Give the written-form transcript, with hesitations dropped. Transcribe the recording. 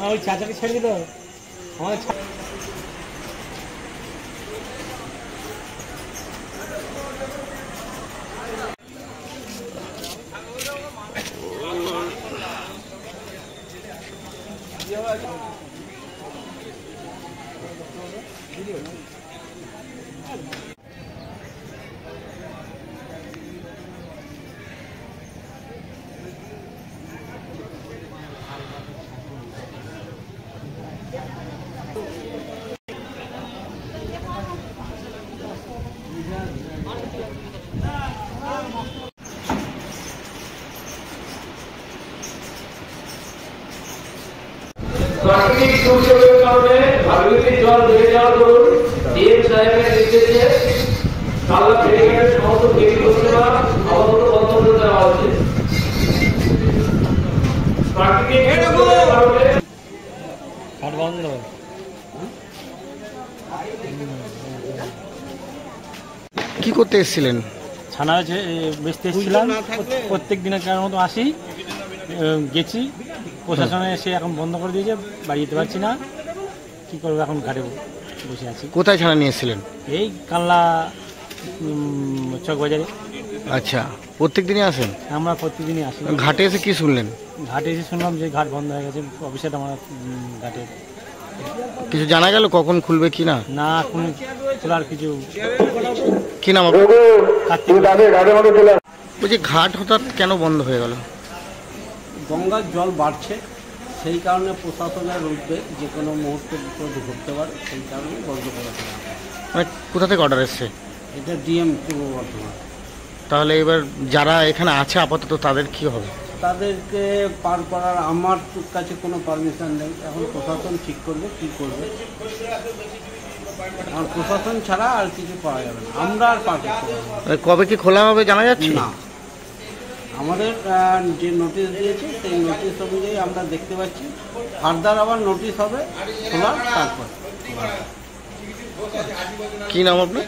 ওই চাচাকে ছেড়ে দিল আমাদের। প্রাকৃতিক দুর্যোগের কারণে ভাগীরথীর জল বেড়ে যাওয়ার দরুন ডিএম সাহেবের নির্দেশে কালা ব্যারিকেডের সমস্ত তৈরি করতে বা আপাতত বন্ধ করে দেওয়া হচ্ছে। প্রাকৃতিক দুর্যোগের কারণে কি করতে এসেছিলেন? ছানা বেচতে এসেছিলাম, প্রত্যেক দিনের কারোর মতো আসি, গেছি, প্রশাসনে এসে এখন বন্ধ করে দিয়েছে, বাড়ি যেতে পারছি না, কী করবো এখন ঘাটে বসে আছি। কোথায় ছানা নিয়ে এসেছিলেন? এই কাল্লা চকবাজারে। আচ্ছা, প্রত্যেক দিনই আসেন? আমরা প্রত্যেকদিনই আসি। ঘাটে এসে কি শুনলেন? ঘাটে এসে শুনলাম যে ঘাট বন্ধ হয়ে গেছে, অফিসে আমার ঘাটে। কিছু জানা গেল কখন খুলবে কি না? না, কোনো খোলার কিছু। কি নাম? বলছি ঘাট হঠাৎ কেন বন্ধ হয়ে গেল? গঙ্গার জল বাড়ছে, সেই কারণে প্রশাসনের উদ্বেগ যে কোনো মুহূর্তে বিপদ ঘটতে পারে, সেই কারণে বন্ধ করা হবে। মানে কোথা থেকে অর্ডার এসছে? এটা ডিএম পূর্ব বর্ধমান। তাহলে এবার যারা এখানে আছে আপাতত তাদের কি হবে? তাদেরকে পার করার আমার কাছে কোনো পারমিশন নেই, এখন প্রশাসন ঠিক করবে কী করবে। আর প্রশাসন ছাড়া আর কিছু পাওয়া যাবে না, আমরা আর পার করতে পারবো না। কবে কি খোলা হবে জানা যাচ্ছে না, আমাদের যে নোটিশ দিয়েছে সেই নোটিশ অনুযায়ী আমরা দেখতে পাচ্ছি, ফার্দার আবার নোটিশ হবে খোলা, তারপর। কি নাম আপনার?